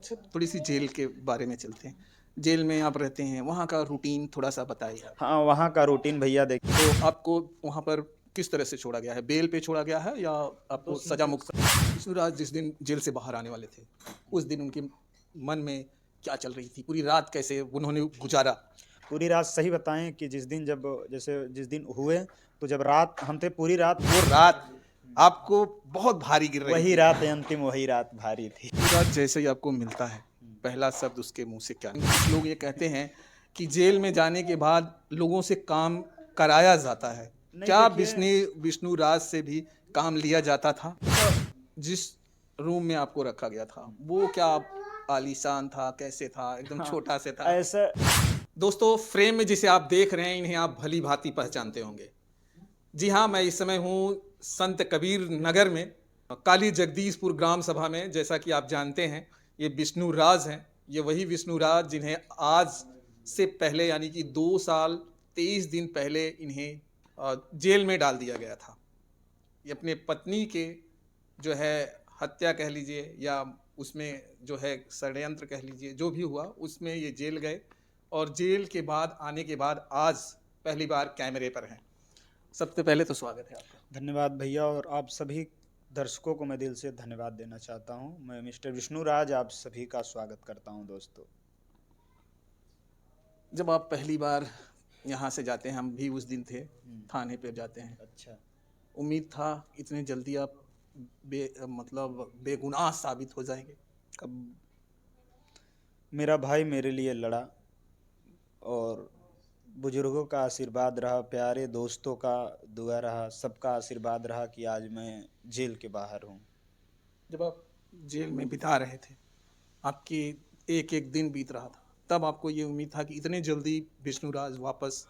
अच्छा, थोड़ी सी जेल के बारे में चलते हैं। जेल में आप रहते हैं, वहाँ का रूटीन थोड़ा-सा बताइए आप? हाँ, वहाँ का रूटीन भैया देखिए। तो आपको वहाँ पर किस तरह से छोड़ा गया है? बेल पे छोड़ा गया है या तो आपको सज़ा मुक्त? विष्णुराज जिस दिन जेल से बाहर आने वाले थे, उस दिन उनके मन में क्या चल रही थी? पूरी रात कैसे उन्होंने गुज़ारा? पूरी रात सही बताएँ कि जिस दिन हुए, तो जब रात हम थे पूरी रात। वो रात आपको बहुत भारी गिर रही वही थी। रात अंतिम, वही रात भारी थी। विष्णुराज जैसे ही आपको मिलता है, पहला शब्द उसके मुँह से क्या निकला? कुछ लोग ये कहते हैं कि जेल में जाने के बाद लोगों से काम कराया जाता है। नहीं क्या देखिए। विष्णुराज से भी काम लिया जाता था? जिस रूम में आपको रखा गया था, वो क्या आलीशान था? कैसे था? एकदम हाँ, छोटा से था? ऐसा दोस्तों, फ्रेम में जिसे आप देख रहे हैं, इन्हें आप भली-भाँति पहचानते होंगे। जी हाँ, मैं इस समय हूँ संत कबीर नगर में, काली जगदीशपुर ग्राम सभा में। जैसा कि आप जानते हैं, ये विष्णुराज हैं। ये वही विष्णुराज जिन्हें आज से पहले यानी कि 2 साल 23 दिन पहले इन्हें जेल में डाल दिया गया था। ये अपने पत्नी के जो है हत्या कह लीजिए या उसमें जो है षड्यंत्र कह लीजिए, जो भी हुआ उसमें ये जेल गए और जेल के बाद आने के बाद आज पहली बार कैमरे पर हैं। सबसे पहले तो स्वागत है आपका। धन्यवाद भैया, और आप सभी दर्शकों को मैं दिल से धन्यवाद देना चाहता हूँ। मैं मिस्टर विष्णुराज आप सभी का स्वागत करता हूँ दोस्तों। जब आप पहली बार यहाँ से जाते हैं, हम भी उस दिन थे, थाने पे जाते हैं। अच्छा। उम्मीद था इतने जल्दी आप मतलब बेगुनाह साबित हो जाएँगे। अब मेरा भाई मेरे लिए लड़ा, और बुजुर्गों का आशीर्वाद रहा, प्यारे दोस्तों का दुआ रहा, सबका आशीर्वाद रहा कि आज मैं जेल के बाहर हूँ। जब आप जेल में बिता रहे थे, आपकी एक-एक दिन बीत रहा था, तब आपको ये उम्मीद था कि इतने जल्दी विष्णुराज वापस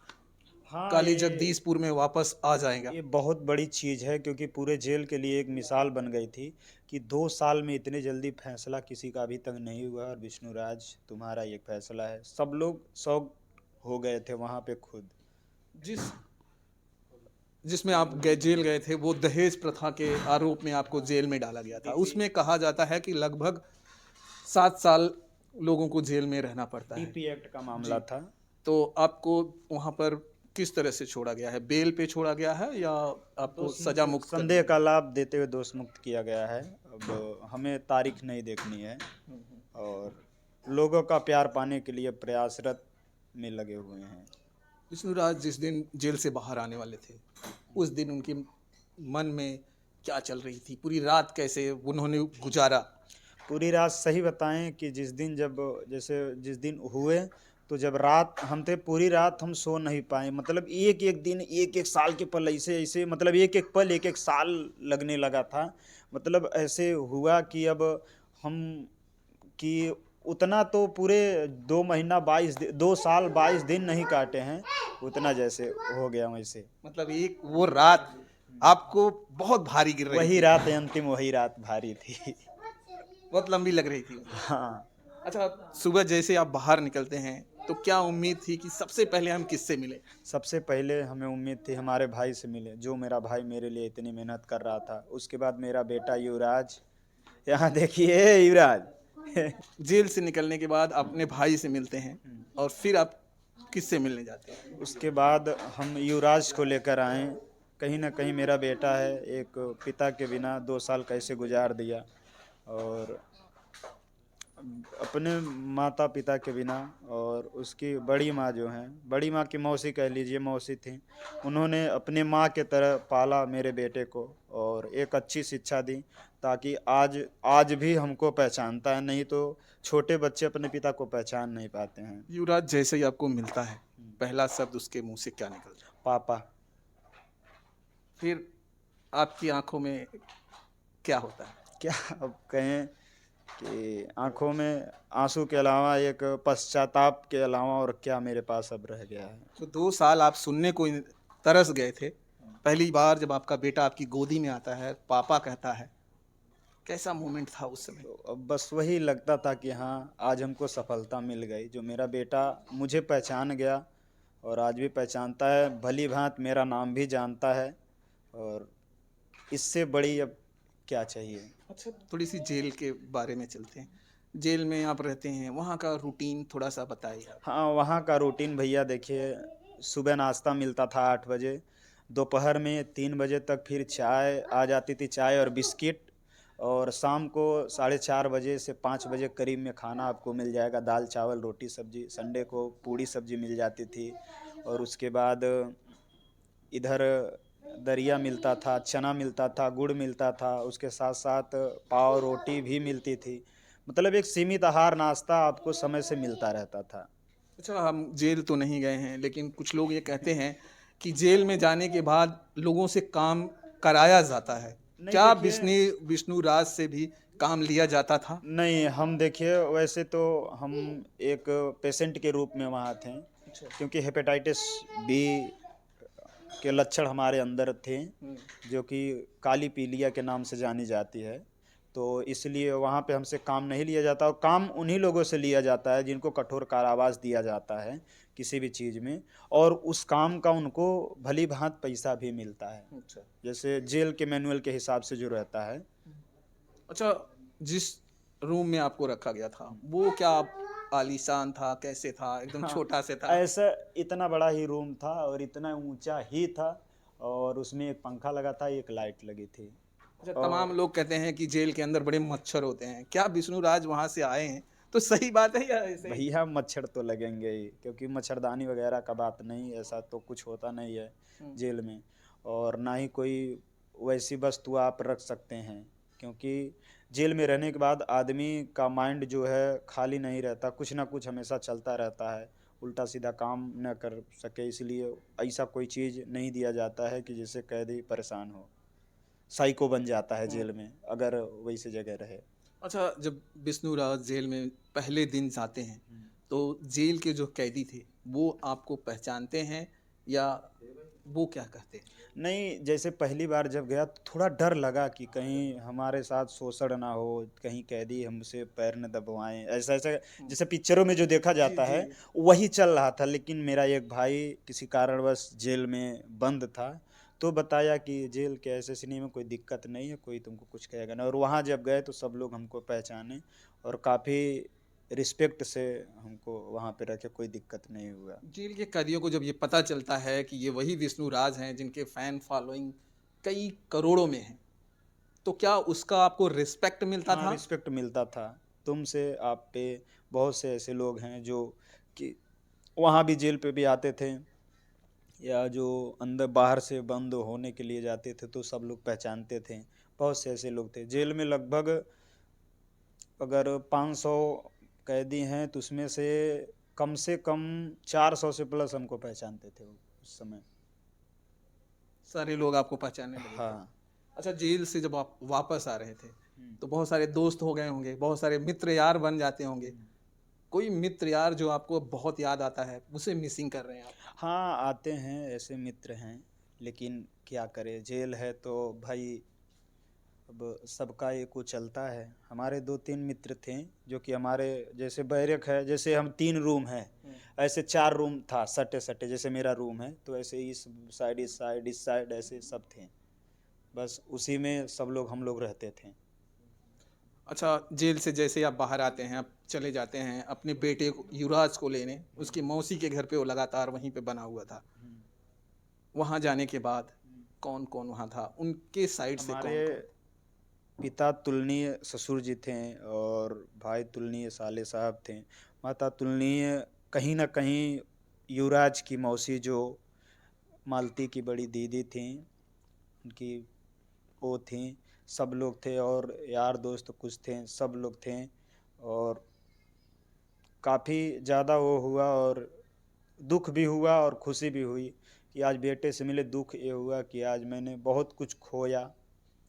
हाँ, काली ये जगदीशपुर में वापस आ जाएगा? ये बहुत बड़ी चीज़ है, क्योंकि पूरे जेल के लिए एक मिसाल बन गई थी कि 2 साल में इतने जल्दी फैसला किसी का अभी तक नहीं हुआ, और विष्णुराज तुम्हारा ये फैसला है। सब लोग शॉक हो गए थे वहाँ पे खुद। जिस जिसमें आप जेल गए थे, वो दहेज प्रथा के आरोप में आपको जेल में डाला गया था। डीपी उसमें कहा जाता है कि लगभग 7 साल लोगों को जेल में रहना पड़ता है। डीपी एक्ट का मामला जी, था। तो आपको वहाँ पर किस तरह से छोड़ा गया है? बेल पे छोड़ा गया है या आपको सज़ा मुक्त कर संदेह दिया का गया? लाभ देते हुए दोष मुक्त किया गया है। अब हमें तारीख नहीं देखनी है, और लोगों का प्यार पाने के लिए प्रयासरत में लगे हुए हैं। विष्णुराज जिस दिन जेल से बाहर आने वाले थे, उस दिन उनके मन में क्या चल रही थी? पूरी रात कैसे उन्होंने गुज़ारा? पूरी रात सही बताएं कि जिस दिन हुए, तो जब रात हम थे पूरी रात हम सो नहीं पाए। मतलब एक एक दिन, एक एक साल के पल, ऐसे ऐसे, मतलब एक एक पल एक एक साल लगने लगा था। मतलब ऐसे हुआ कि अब हम कि उतना तो पूरे 2 साल 22 दिन नहीं काटे हैं, उतना जैसे हो गया वैसे। मतलब एक वो रात आपको बहुत भारी गिर रही वही थी, रात अंतिम, वही रात भारी थी। बहुत लंबी लग रही थी वो। हाँ। अच्छा, सुबह जैसे आप बाहर निकलते हैं, तो क्या उम्मीद थी कि सबसे पहले हम किससे मिलें? सबसे पहले हमें उम्मीद थी हमारे भाई से मिले, जो मेरा भाई मेरे लिए इतनी मेहनत कर रहा था। उसके बाद मेरा बेटा युवराज, यहाँ देखिए युवराज। जेल से निकलने के बाद अपने भाई से मिलते हैं और फिर आप किससे मिलने जाते हैं? उसके बाद हम युवराज को लेकर आए। कहीं ना कहीं मेरा बेटा है, एक पिता के बिना 2 साल कैसे गुजार दिया, और अपने माता पिता के बिना, और उसकी बड़ी माँ जो हैं, बड़ी माँ की मौसी कह लीजिए, मौसी थी, उन्होंने अपने माँ के तरह पाला मेरे बेटे को, और एक अच्छी शिक्षा दी, ताकि आज आज भी हमको पहचानता है। नहीं तो छोटे बच्चे अपने पिता को पहचान नहीं पाते हैं। युवराज जैसे ही आपको मिलता है, पहला शब्द उसके मुँह से क्या निकलता है? पापा। फिर आपकी आँखों में क्या होता है? क्या अब कहें कि आंखों में आंसू के अलावा एक पश्चाताप के अलावा और क्या मेरे पास अब रह गया है। तो 2 साल आप सुनने को तरस गए थे। पहली बार जब आपका बेटा आपकी गोदी में आता है, पापा कहता है, कैसा मोमेंट था उस समय? तो अब बस वही लगता था कि हाँ, आज हमको सफलता मिल गई, जो मेरा बेटा मुझे पहचान गया, और आज भी पहचानता है, भली भांत मेरा नाम भी जानता है, और इससे बड़ी अब क्या चाहिए। अच्छा, थोड़ी-सी जेल के बारे में चलते हैं। जेल में आप रहते हैं, वहाँ का रूटीन थोड़ा सा बताइए आप। हाँ, वहाँ का रूटीन भैया देखिए, सुबह नाश्ता मिलता था 8 बजे, दोपहर में 3 बजे तक फिर चाय आ जाती थी, चाय और बिस्किट, और शाम को साढ़े 4 बजे से 5 बजे करीब में खाना आपको मिल जाएगा, दाल, चावल, रोटी, सब्जी, संडे को पूड़ी सब्जी मिल जाती थी। और उसके बाद इधर दरिया मिलता था, चना मिलता था, गुड़ मिलता था, उसके साथ-साथ पाव रोटी भी मिलती थी। मतलब एक सीमित आहार नाश्ता आपको समय से मिलता रहता था। अच्छा, हम जेल तो नहीं गए हैं, लेकिन कुछ लोग ये कहते हैं कि जेल में जाने के बाद लोगों से काम कराया जाता है। नहीं क्या देखिए, विष्णु राज से भी काम लिया जाता था? नहीं, हम देखिए वैसे तो हम एक पेशेंट के रूप में वहाँ थे, अच्छा। क्योंकि हेपेटाइटिस बी के लक्षण हमारे अंदर थे, हुँ। जो कि काली पीलिया के नाम से जानी जाती है। तो इसलिए वहाँ पे हमसे काम नहीं लिया जाता, और काम उन्हीं लोगों से लिया जाता है जिनको कठोर कारावास दिया जाता है किसी भी चीज़ में, और उस काम का उनको भली-भाँति पैसा भी मिलता है। अच्छा। जैसे जेल के मैनुअल के हिसाब से जो रहता है। अच्छा, जिस रूम में आपको रखा गया था, वो क्या आलीशान था, कैसे था? एकदम हाँ, छोटा से था? ऐसा इतना बड़ा ही रूम था और इतना ऊँचा ही था, और उसमें एक पंखा लगा था, एक लाइट लगी थी। अच्छा, तमाम और लोग कहते हैं कि जेल के अंदर बड़े मच्छर होते हैं। क्या विष्णु राज वहाँ से आए हैं, तो सही बात है या ऐसे ही? भैया मच्छर तो लगेंगे ही, क्योंकि मच्छरदानी वगैरह का बात नहीं, ऐसा तो कुछ होता नहीं है हुँ। जेल में। और ना ही कोई वैसी वस्तु आप रख सकते हैं, क्योंकि जेल में रहने के बाद आदमी का माइंड जो है खाली नहीं रहता, कुछ ना कुछ हमेशा चलता रहता है, उल्टा सीधा काम न कर सके, इसलिए ऐसा कोई चीज़ नहीं दिया जाता है कि जिससे कैदी परेशान हो, साइको बन जाता है हुँ। जेल में अगर वैसी जगह रहे। अच्छा, जब विष्णु राज जेल में पहले दिन जाते हैं, तो जेल के जो कैदी थे, वो आपको पहचानते हैं या वो क्या कहते हैं? नहीं, जैसे पहली बार जब गया तो थोड़ा डर लगा कि कहीं हमारे साथ शोषण ना हो, कहीं कैदी हमसे पैर न दबवाएँ, ऐसा-ऐसा हुँ। जैसे पिक्चरों में जो देखा जी, जाता जी। है, वही चल रहा था। लेकिन मेरा एक भाई किसी कारणवश जेल में बंद था, तो बताया कि जेल के ऐसे-ऐसे में कोई दिक्कत नहीं है, कोई तुमको कुछ कहेगा नहीं, और वहाँ जब गए तो सब लोग हमको पहचाने और काफ़ी रिस्पेक्ट से हमको वहाँ पे रखे, कोई दिक्कत नहीं हुआ। जेल के कैदियों को जब ये पता चलता है कि ये वही विष्णु राज हैं जिनके फैन फॉलोइंग कई करोड़ों में है, तो क्या उसका आपको रिस्पेक्ट मिलता हाँ, था? रिस्पेक्ट मिलता था। तुमसे आप पे बहुत से ऐसे लोग हैं जो कि वहाँ भी जेल पे भी आते थे, या जो अंदर बाहर से बंद होने के लिए जाते थे तो सब लोग पहचानते थे। बहुत से ऐसे लोग थे। जेल में लगभग अगर 500 कैदी हैं तो उसमें से कम 400 से प्लस हमको पहचानते थे वो उस समय। सारे लोग आपको पहचानने लगे थे। हाँ। अच्छा, जेल से जब आप वापस आ रहे थे, हुँ, तो बहुत सारे दोस्त हो गए होंगे, बहुत सारे मित्र यार बन जाते होंगे। हुँ। कोई मित्र यार जो आपको बहुत याद आता है, उसे मिसिंग कर रहे हैं आप? हाँ, आते हैं, ऐसे मित्र हैं, लेकिन क्या करें, जेल है तो भाई अब सबका एक वो चलता है। हमारे 2-3 मित्र थे जो कि हमारे जैसे बैरक है, जैसे हम 3 रूम हैं, हुँ। ऐसे 4 रूम था सटे-सटे, जैसे मेरा रूम है, तो ऐसे इस साइड ऐसे सब थे। बस उसी में सब लोग हम लोग रहते थे। अच्छा, जेल से जैसे आप बाहर आते हैं, आप चले जाते हैं अपने बेटे को युवराज को लेने, उसकी मौसी के घर पे वो लगातार वहीं पे बना हुआ था। हुँ, वहाँ जाने के बाद हुँ। कौन-कौन वहाँ था? उनके साइड से हमारे कौन-कौन? पिता तुलनीय ससुर जी थे और भाई तुलनीय साले साहब थे। माता तुलनीय कहीं न कहीं युवराज की मौसी जो मालती की बड़ी दीदी थीं, उनकी वो थीं, सब लोग थे, और यार दोस्त कुछ थे, सब लोग थे, और काफ़ी ज़्यादा वो हुआ, और दुःख भी हुआ और खुशी भी हुई कि आज बेटे से मिले। दुःख ये हुआ कि आज मैंने बहुत कुछ खोया,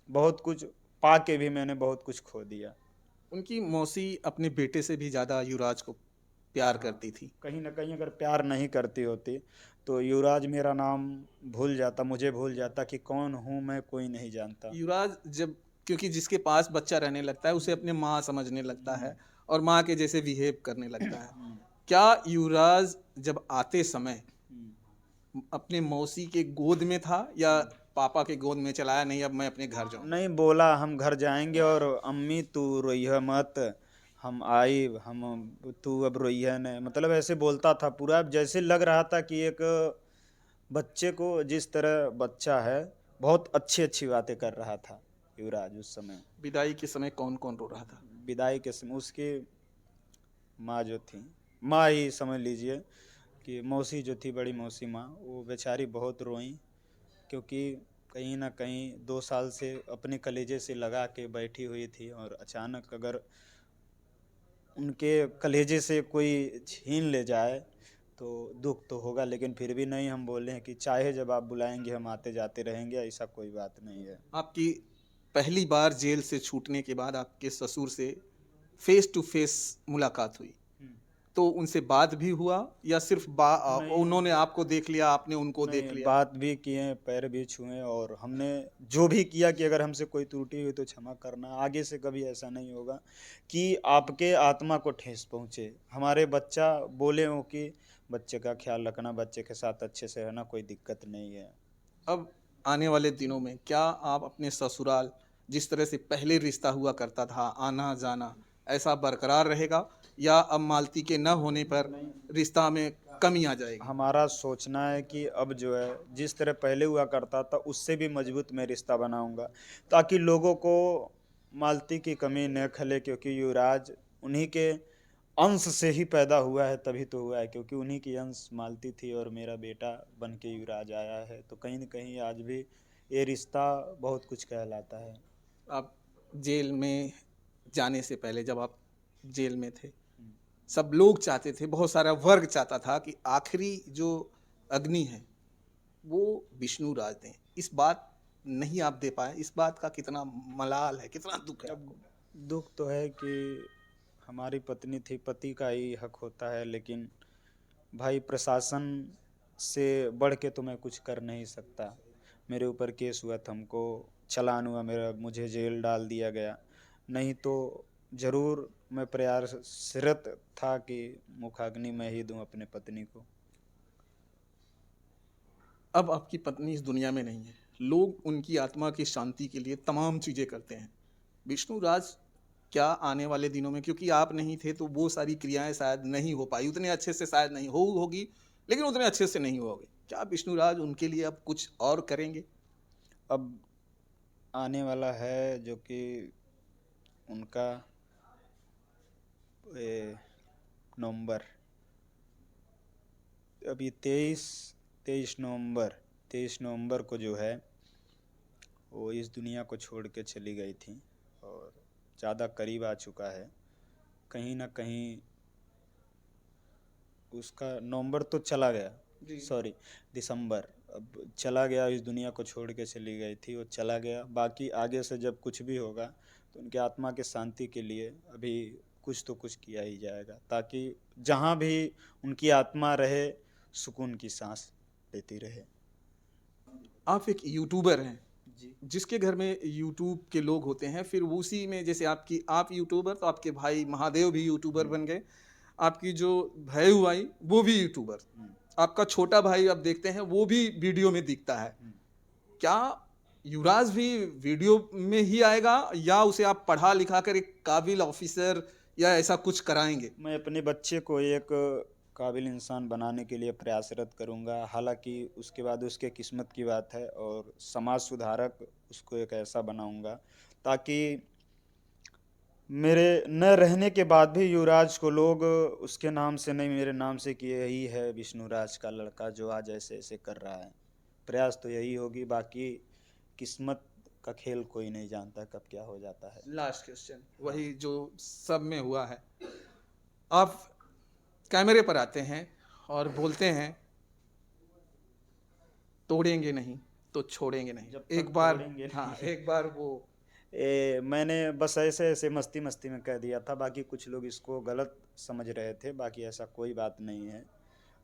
बहुत कुछ पा के भी मैंने बहुत कुछ खो दिया। उनकी मौसी अपने बेटे से भी ज़्यादा युवराज को प्यार हाँ, करती थी। कहीं न कहीं अगर प्यार नहीं करती होती, तो युवराज मेरा नाम भूल जाता, मुझे भूल जाता कि कौन हूँ मैं, कोई नहीं जानता। युवराज जब क्योंकि जिसके पास बच्चा रहने लगता है, उसे अपनी माँ समझने लगता हुँ, है और माँ के जैसे बिहेव करने लगता है। हुँ, क्या युवराज जब आते समय हुँ, अपने मौसी के गोद में था या हुँ। पापा के गोद में चलाया नहीं अब मैं अपने घर जाऊँगा? नहीं, बोला हम घर जाएँगे, और अम्मी तू रोइह मत, हम आई हम तू अब रोइहे न, मतलब ऐसे बोलता था पूरा, जैसे लग रहा था कि एक बच्चे को जिस तरह बच्चा है, बहुत अच्छी अच्छी बातें कर रहा था युवराज उस समय। विदाई के समय कौन कौन रो रहा था? विदाई के समय उसकी माँ जो थी, माँ ही समझ लीजिए, कि मौसी जो थी, बड़ी मौसी माँ, वो बेचारी बहुत रोईं, क्योंकि कहीं ना कहीं 2 साल से अपने कलेजे से लगा के बैठी हुई थी, और अचानक अगर उनके कलेजे से कोई छीन ले जाए तो दुख तो होगा, लेकिन फिर भी नहीं, हम बोले हैं कि चाहे जब आप बुलाएंगे हम आते जाते रहेंगे, ऐसा कोई बात नहीं है। आपकी पहली बार जेल से छूटने के बाद आपके ससुर से फेस टू फेस मुलाकात हुई, तो उनसे बात भी हुआ या सिर्फ नहीं उन्होंने आपको देख लिया, आपने उनको देख नहीं, लिया? बात भी किए, पैर भी छुए, और हमने जो भी किया कि अगर हमसे कोई त्रुटि हुई तो क्षमा करना, आगे से कभी ऐसा नहीं होगा कि आपके आत्मा को ठेस पहुँचे। हमारे बच्चा बोले हो कि बच्चे का ख्याल रखना, बच्चे के साथ अच्छे से रहना, कोई दिक्कत नहीं है। अब आने वाले दिनों में क्या आप अपने ससुराल जिस तरह से पहले रिश्ता हुआ करता था, आना जाना, ऐसा बरकरार रहेगा या अब मालती के न होने पर रिश्ता में कमी आ जाएगी? हमारा सोचना है कि अब जो है, जिस तरह पहले हुआ करता था उससे भी मजबूत मैं रिश्ता बनाऊंगा, ताकि लोगों को मालती की कमी न खले, क्योंकि युवराज उन्हीं के अंश से ही पैदा हुआ है, तभी तो हुआ है, क्योंकि उन्हीं की अंश मालती थी, और मेरा बेटा बन के युवराज आया है, तो कहीं न कहीं आज भी ये रिश्ता बहुत कुछ कहलाता है। आप जेल में जाने से पहले जब आप जेल में थे, सब लोग चाहते थे, बहुत सारा वर्ग चाहता था कि आखिरी जो अग्नि है वो विष्णु राज दें। इस बात नहीं आप दे पाए, इस बात का कितना मलाल है, कितना दुख है अब आपको? दुख तो है कि हमारी पत्नी थी, पति का ही हक होता है, लेकिन भाई प्रशासन से बढ़ के तो मैं कुछ कर नहीं सकता। मेरे ऊपर केस हुआ था, हमको चालान हुआ मेरा, मुझे जेल डाल दिया गया। नहीं तो ज़रूर मैं प्रयासरत था कि मुखाग्नि मैं ही दूं अपने पत्नी को। अब आपकी पत्नी इस दुनिया में नहीं है, लोग उनकी आत्मा की शांति के लिए तमाम चीज़ें करते हैं। विष्णु राज क्या आने वाले दिनों में, क्योंकि आप नहीं थे तो वो सारी क्रियाएं शायद नहीं हो पाई, उतने अच्छे से शायद नहीं होगी, लेकिन उतने अच्छे से नहीं होगी, क्या विष्णु राज उनके लिए अब कुछ और करेंगे? अब आने वाला है जो कि उनका ए, नवंबर, अभी 23 नवंबर को जो है वो इस दुनिया को छोड़ के चली गई थी, और ज़्यादा करीब आ चुका है। कहीं ना कहीं उसका नवंबर तो चला गया, जी। सॉरी, दिसंबर, अब चला गया, इस दुनिया को छोड़ के चली गई थी, वो चला गया। बाकी आगे से जब कुछ भी होगा तो उनके आत्मा के शांति के लिए अभी कुछ तो कुछ किया ही जाएगा, ताकि जहाँ भी उनकी आत्मा रहे, सुकून की सांस लेती रहे। आप एक यूट्यूबर हैं, जी जिसके घर में यूट्यूब के लोग होते हैं, फिर उसी में जैसे आप यूट्यूबर तो आपके भाई महादेव भी यूट्यूबर बन गए, आपकी जो भैयू आई वो भी यूट्यूबर, आपका छोटा भाई आप देखते हैं वो भी वीडियो में दिखता है। क्या युवराज भी वीडियो में ही आएगा या उसे आप पढ़ा लिखा कर एक काबिल ऑफिसर या ऐसा कुछ कराएंगे? मैं अपने बच्चे को एक काबिल इंसान बनाने के लिए प्रयासरत करूंगा, हालांकि उसके बाद उसके किस्मत की बात है, और समाज सुधारक उसको एक ऐसा बनाऊंगा ताकि मेरे न रहने के बाद भी युवराज को लोग उसके नाम से नहीं, मेरे नाम से कि यही है विष्णुराज का लड़का जो आज ऐसे ऐसे कर रहा है। प्रयास तो यही होगी, बाकी किस्मत का खेल कोई नहीं जानता कब क्या हो जाता है। लास्ट क्वेश्चन वही जो सब में हुआ है, आप कैमरे पर आते हैं और बोलते हैं तोड़ेंगे नहीं तो छोड़ेंगे नहीं, जब एक तक बार, तोड़ेंगे हाँ नहीं। एक बार वो मैंने बस ऐसे ऐसे मस्ती मस्ती में कह दिया था, बाकी कुछ लोग इसको गलत समझ रहे थे, बाकी ऐसा कोई बात नहीं है।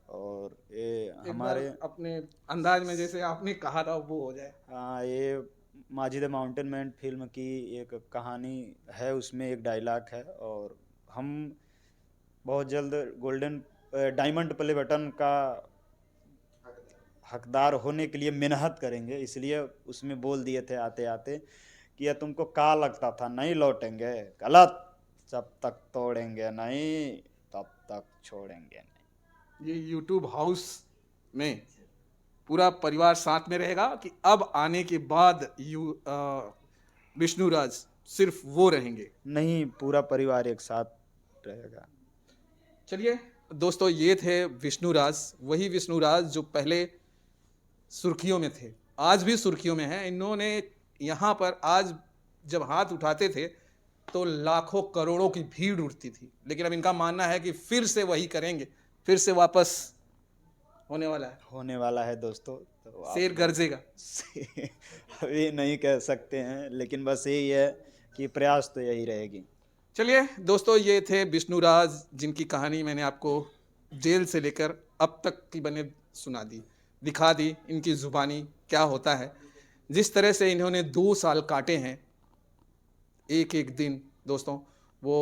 और ये एक बार हमारे, अपने अंदाज में जैसे आपने कहा था वो हो जाए। हाँ, ये माजिद माउंटेन मैन फिल्म की एक कहानी है, उसमें एक डायलॉग है, और हम बहुत जल्द गोल्डन डायमंड प्ले बटन का हकदार होने के लिए मेहनत करेंगे, इसलिए उसमें बोल दिए थे आते आते कि यह तुमको का लगता था नहीं लौटेंगे, गलत। जब तक तोड़ेंगे नहीं तब तक छोड़ेंगे नहीं। ये यूट्यूब हाउस में पूरा परिवार साथ में रहेगा कि अब आने के बाद विष्णुराज सिर्फ वो रहेंगे? नहीं, पूरा परिवार एक साथ रहेगा। चलिए दोस्तों, ये थे विष्णुराज, वही विष्णुराज जो पहले सुर्खियों में थे, आज भी सुर्खियों में हैं। इन्होंने यहाँ पर आज जब हाथ उठाते थे तो लाखों करोड़ों की भीड़ उठती थी, लेकिन अब इनका मानना है कि फिर से वही करेंगे, फिर से वापस होने वाला है। दोस्तों, तो आप शेर गरजेगा। अभी नहीं कह सकते हैं, लेकिन बस यही है कि प्रयास तो यही रहेगी। चलिए दोस्तों, ये थे विष्णुराज, जिनकी कहानी मैंने आपको जेल से लेकर अब तक की बने सुना दी, दिखा दी इनकी ज़ुबानी क्या होता है। जिस तरह से इन्होंने 2 साल काटे हैं, एक एक दिन दोस्तों, वो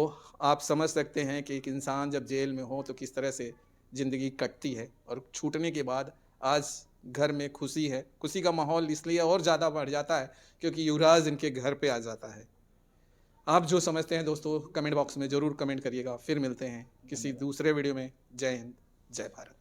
आप समझ सकते हैं कि एक इंसान जब जेल में हो तो किस तरह से ज़िंदगी कटती है। और छूटने के बाद आज घर में खुशी है। खुशी का माहौल इसलिए और ज़्यादा बढ़ जाता है क्योंकि युवराज इनके घर पे आ जाता है। आप जो समझते हैं दोस्तों, कमेंट बॉक्स में ज़रूर कमेंट करिएगा। फिर मिलते हैं किसी दूसरे वीडियो में। जय हिंद, जय भारत।